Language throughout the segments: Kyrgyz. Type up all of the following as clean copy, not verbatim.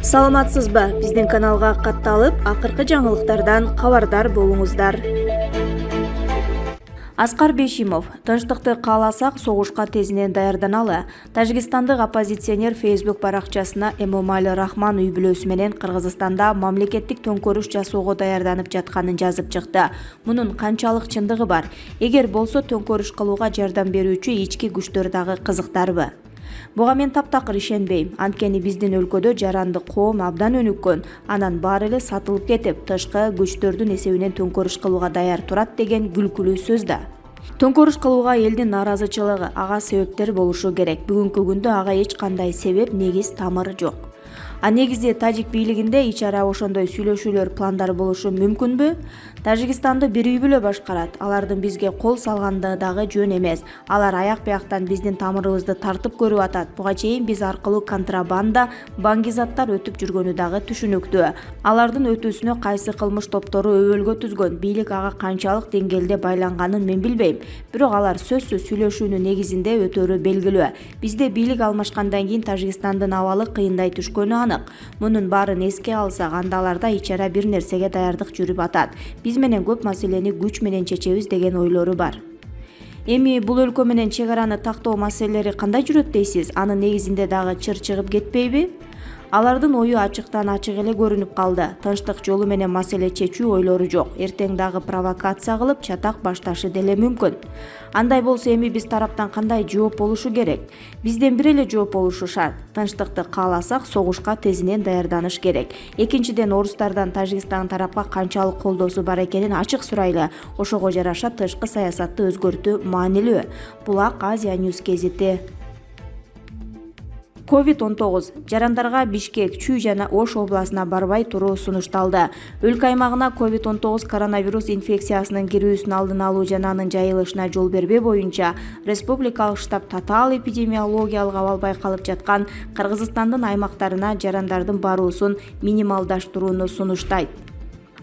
Саламатсызбы? Биздин каналга катталып, акыркы жаңылыктардан кабардар болуңуздар. Аскар Бейшимов: тынчтыкты кааласак, согушка тезинен даярданалы. Тажикстандык оппозиционер Facebook баракчасына Эмомали Рахман үй бүлөсү менен Кыргызстанда мамлекеттик төңкөрүш жасоого даярданып жатканын жазып чыкты. Мунун канчалык чындыгы бар? Эгер болсо, төңкөрүш кылууга жардам берүүчү ички күчтөр дагы кызыктарбы? Буга мен таптакыр ишенбейм. Анткени биздин өлкөдө жаранды коом абдан өнүккөн. Анан баары эле сатылып кетип, тышкы күчтөрдүн эсебинен төңкөрүш кылууга даяр турат деген күлкүлүү сөз да. Төңкөрүш кылууга элдин нааразычылыгы, ага себептер болушу керек. Бүгүнкү күндө ага эч кандай себеп, негиз, тамыр жок. Негизи тажик бийлигинде ич ара ошондой сүйлөшүүлөр, пландар болушу мүмкүнбү? Тажикстанды бир үй бүлө башкарат. Алардын бизге кол салгандыгы дагы жөн эмес. Алар аяк-бияктан биздин тамырыбызды тартып көрүп атат. Буга чейин биз аркылуу контрабанда, баңгизаттар өтүп жүргөнү дагы түшүнүктүү. Алардын өтүүсүнө кайсы кылмыш топтору өбөлгө түзгөн, бийлик ага канчалык деңгээлде байланганын мен билбейм. Бирок алар сөзсүз сүйлөшүүнүн негизинде өтөрү белгилүү. Бизде бийлик алмашкандан кийин Тажикстандын абалы кыйындай түшкөнү анык. Мунун баарын эске алсак, анда аларда ичара бир нерсеге даярдык жүрүп атат. Биз менен көп маселени күч менен чечебиз деген ойлору бар. Эми бул өлкө менен чек араны тактоо маселелери кандай жүрөт дейсиз? Анын негизинде дагы чыр чыгып кетпейби? Алардын ою ачыктан ачык эле көрүнүп калды. Тынчтык жолу менен маселе чечүү ойлору жок. Эртең дагы провокация кылып, чатак башташы деле мүмкүн. Андай болсо эми биз тараптан кандай жооп болушу керек? Бизден бир эле жооп болушу шарт. Тынчтыкты кааласак, согушка тезинен даярданыш керек. Экинчиден, орустардан Тажикстан тарапка канчалык колдоосу бар экенин ачык сурайлы. Ошого жараша тышкы саясатты өзгөртүү маанилүү. Булак Азия News гезити. COVID-19 жарандарга Бишкек, Чүй жана Ош областына барбай туруу сунушталды. Өлкө аймагына COVID-19 коронавирус инфекциясынын кирүүсүн алдын алуу жана анын жайылышына жол бербөө боюнча республикалык штаб татаал эпидемиологиялык абал байкалып жаткан Кыргызстандын аймактарына жарандардын баруусун минималдаштырууну сунуштайт.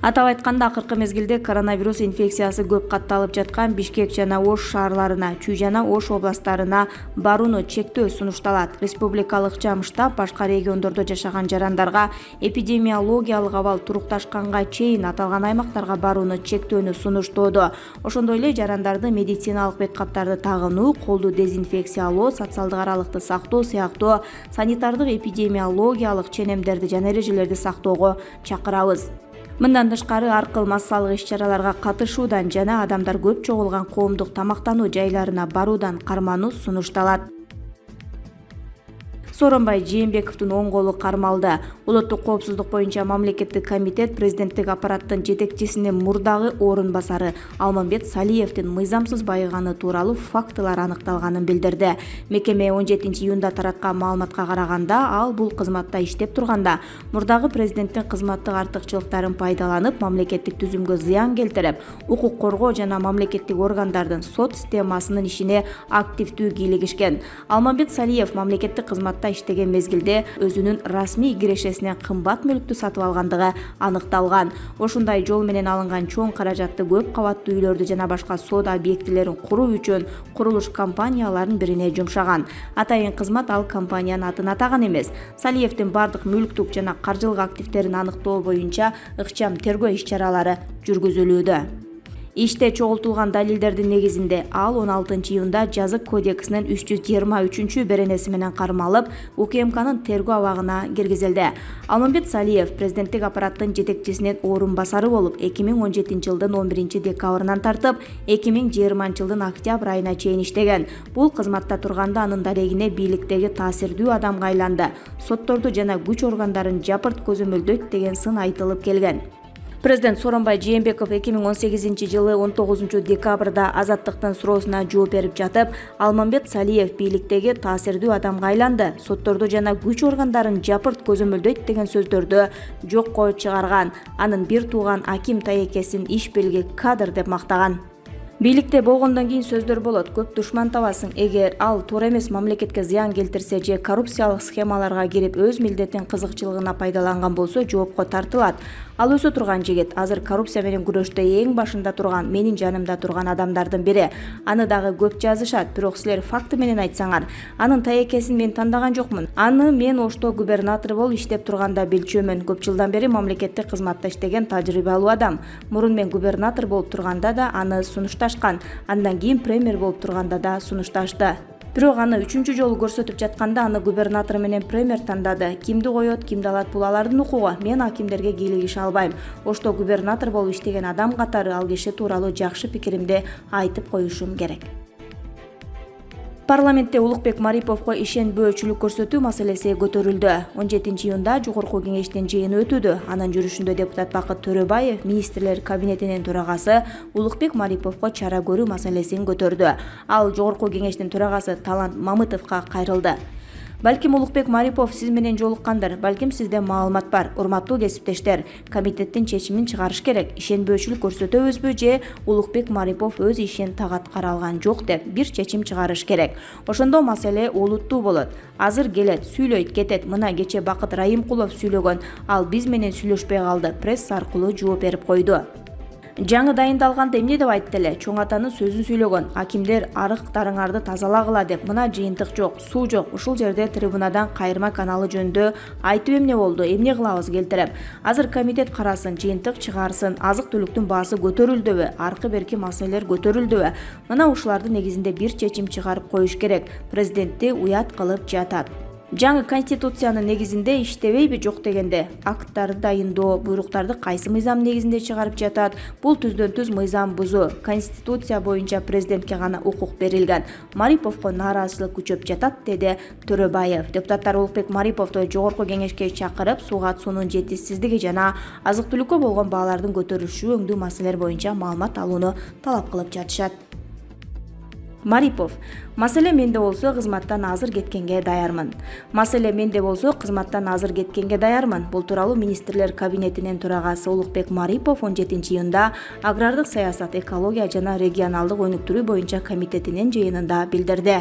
Атап айтканда, акыркы мезгилде коронавирус инфекциясы көп катталып жаткан Бишкек жана Ош шаарларына, Чүй жана Ош областтарына барууну чектөө сунушталат. Республикалык штаб башка региондордо жашаган жарандарга эпидемиологиялык абал турукташканга чейин аталган аймактарга барууну чектөөнү сунуштоодо. Ошондой эле жарандарды медициналык бет каптарды тагынуу, колду дезинфекциялоо, социалдык аралыкты сактоо сыяктуу санитардык эпидемиологиялык ченемдерди жана эрежелерди сактоого чакырабыз. Мындан тышкары, ар кыл массалык иш-чараларга катышуудан жана адамдар көп чогулган коомдук тамактануу жайларына баруудан кармануу сунушталат. Сооронбай Жээнбековдун оң колу кармалды. Улуттук коопсуздук боюнча мамлекеттик комитет президенттик аппараттын жетекчисинин мурдагы орун басары Алмамбет Салиевдин мыйзамсыз байыганы тууралуу фактылар аныкталганын билдирди. Мекеме 17-июнда тараткан маалыматка караганда, ал бул кызматта иштеп турганда мурдагы президенттин кызматтык артыкчылыктарын пайдаланып, мамлекеттик түзүмгө зыян келтирип, укук коргоо жана мамлекеттик органдардын сот системасынын ишине активдүү кийлигишкен. Алмамбет Салиев мамлекеттик кызматта иштеген мезгилде өзүнүн расмий кирешесинен кымбат мүлктү сатып алгандыгы аныкталган. Ошондой жол менен алынган чоң каражатты көп кабаттуу үйлөрдү жана башка соода объектилерин куруу үчүн курулуш компанияларынын бирине жумшаган. Атайын кызмат ал компаниянын атын атаган эмес. Салиевдин бардык мүлктүк жана каржылык активдерин аныктоо боюнча ыкчам тергөө иш-чаралары жүргүзүлүүдө. Иште чогултулган далилдердин негизинде ал 16-июнда Жазык кодексинин 323 беренеси менен кармалып, УКМКнын тергөө абагына киргизилди. Алмамбет Салиев президенттик аппараттын жетекчисинин орун басары болуп, 2017-жылдын 11-декабрынан тартып, 2020-жылдын октябрь айына чейин иштеген. Бул кызматта турганда анын дарегине бийликтеги таасирдүү адамга айланды. Сотторду жана күч органдарын жапырт көзөмөлдөйт деген сын айтылып келген. Президент Сооронбай Жээнбеков 2018-жылы 19-декабрда Азаттыктын суроосуна жооп берип жатып, Алмамбет Салиев бийликтеги таасирдүү адамга айланды, сотторду жана күч органдарын жапырт көзөмөлдөйт деген сөздөрдү жокко чыгарган. Анын бир тууган Аким Таекесин иш белги кадр деп мактаган. Бийликте болгондон кийин сөздөр болот. Көп душман табасың. Эгер ал туура эмес мамлекетке зыян келтирсе же коррупциялык схемаларга кирип өз милдетин кызыкчылыгына пайдаланган болсо жоопко тартылат. Ал өсө турган жигит, азыр коррупция менен күрөштө эң башында турган, менин жанымда турган адамдардын бири. Аны дагы көп жазышат, бирок силер факты менен айтсаңар, анын таекесин мен тандаган жокмун. Аны мен Ошто губернатор болуп иштеп турганда билчүмүн. Көп жылдан бери мамлекеттик кызматта иштеген тажрыйбалуу адам. Мурун мен губернатор болуп турганда да аны сунушташкан. Андан кийин премьер болуп турганда да сунушташты. Бирок аны 3-чү жолу көрсөтүп жатканда аны губернатор менен премьер тандады. Кимди коет, кимди алат, бул алардын укугу. Мен акимдерге кийлигише албайм. Ошто губернатор болуп иштеген адам катары ал киши тууралуу жакшы пикиримди айтып коюшум керек. Парламентте Улукбек Мариповго ишенбөөчүлүк көрсөтүү маселеси көтөрүлдү. 17-июнда жогорку кеңештин жыйыны өтүүдө. Анын жүрүшүндө депутат Бакыт Төрөбаев министрлер кабинетинин төрагасы Улукбек Мариповго чара көрүү маселесин көтөрдү. Ал жогорку кеңештин төрагасы Талант Мамытовго кайрылды. Балким Улукбек Марипов сиз менен жолуккандыр, балким сизде маалымат бар. Урматтуу кесиптештер, комитеттин чечимин чыгарыш керек. Ишенбөөчүлүк көрсөтөбүзбү же Улукбек Марипов өз ишин так аткара алган жок деп бир чечим чыгарыш керек. Ошондо маселе олуттуу болот. Азыр келет, сүйлөйт, кетет. Мына кече Бакыт Райымкулов сүйлөгөн, ал биз менен сүйлөшпөй калды, пресс аркылуу жооп берип койду. Жаңы дайындалганда эмне деп айтты эле? Чоң атанын сөзүн сүйлөгөн. Акимдер арыктарыңарды тазалагыла деп. Мына жыйынтык жок, суу жок. Ушул жерде трибунадан кайырма каналы жөнүндө айтып эмне болду? Эмне кылабыз келтирем? Азыр комитет карасын, жыйынтык чыгарсын. Азык-түлүктүн баасы көтөрүлдүбү? Аркы берки маселелер көтөрүлдүбү? Мына ушулардын негизинде бир чечим чыгарып коюш керек. Президентти уят кылып жатат. Жаңы конституциянын негизинде иштебейби жок дегенде, акттарды дайындоо, буйруктарды кайсы мыйзам негизинде чыгарып жатат? Бул түздөн-түз мыйзам бузуу. Конституция боюнча президентке гана укук берилген. Мариповго нааразычылык күчөп жатат, деди Төрөбаев. Депутаттар Улукбек Мариповду жогорку кеңешке чакырып, сууга суунун жетишсиздиги жана азык-түлүккө болгон баалардын көтөрүлүшү өңдүү маселелер боюнча маалымат алууну талап кылып жатышат. Марипов: маселе менде болсо кызматтан азыр кеткенге даярмын. Маселе менде болсо кызматтан азыр кеткенге даярмын. Бул тууралуу министрлер кабинетинин төрагасы Улукбек Марипов 17-июнда агрардык саясат, экология жана регионалдык өнүктүрүү боюнча комитетинин жыйынында билдирди.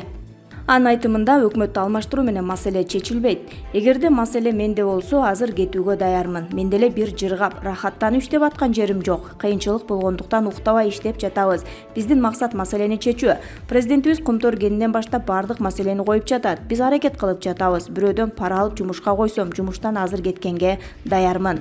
Анын айтымында өкмөттү алмаштыруу менен маселе чечилбейт. Эгерде маселе менде болсо азыр кетүүгө даярмын. Мен деле бир жыргап, рахаттанып иштеп аткан жерим жок. Кыйынчылык болгондуктан уктабай иштеп жатабыз. Биздин максат маселени чечүү. Президентибиз Кумтөр кенинен баштап бардык маселени коюп жатат. Биз аракет кылып жатабыз. Бирөөдөн пара алып жумушка койсом, жумуштан азыр кеткенге даярмын.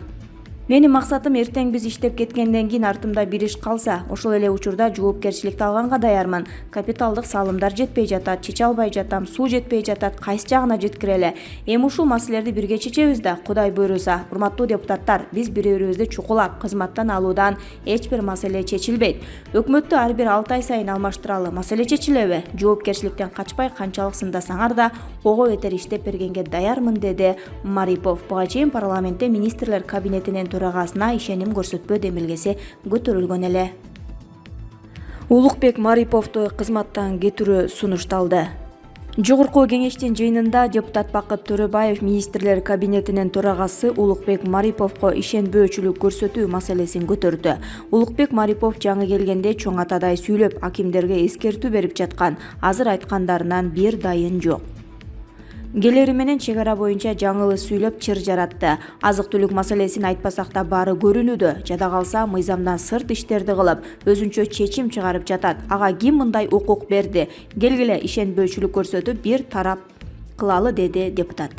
Менин максатым эртең биз иштеп кеткенден кийин артымда бир иш калса, ошол эле учурда жоопкерчиликти алганга даярмын. Капиталдык салымдар жетпей жатат, чече албай жатам, суу жетпей жатат, кайсы жагына жеткире эле. Эми ушул маселелерди бирге чечебиз да, Кудай буйруса. Урматтуу депутаттар, биз бири-бирибизди чукулап, кызматтан алуудан эч бир маселе чечилбейт. Өкмөттү ар бир 6 ай сайын алмаштыралы. Маселе чечилеби? Жоопкерчиликтен качпай, канчалык сындасаңар да ого бетер иштеп бергенге даярмын, деди Марипов. Буга чейин парламентте министрлер кабинетинин төрагасына ишеним көрсөтпөө демилгеси көтөрүлгөн эле. Улукбек Мариповду кызматтан кетирүү сунушталды. Жогорку кеңештин жыйынында депутат Бакыт Төрөбаев министрлер кабинетинин төрагасы Улукбек Мариповго ишенбөөчүлүк көрсөтүү маселесин көтөрдү. Улукбек Марипов жаңы келгенде чоң атадай сүйлөп, акимдерге эскертүү берип жаткан. Азыр айткандарынан бир дайын жок. Келери менен чек ара боюнча жаңылы сүйлөп чыр жаратты. Азык-түлүк маселесин айтпасак да баары көрүнүүдө. Жада калса мыйзамдан сырт иштерди кылып, өзүнчө чечим чыгарып жатат. Ага ким мындай укук берди? Келгиле ишенбөөчүлүк көрсөтүп бир тарап кылалы, деди депутат.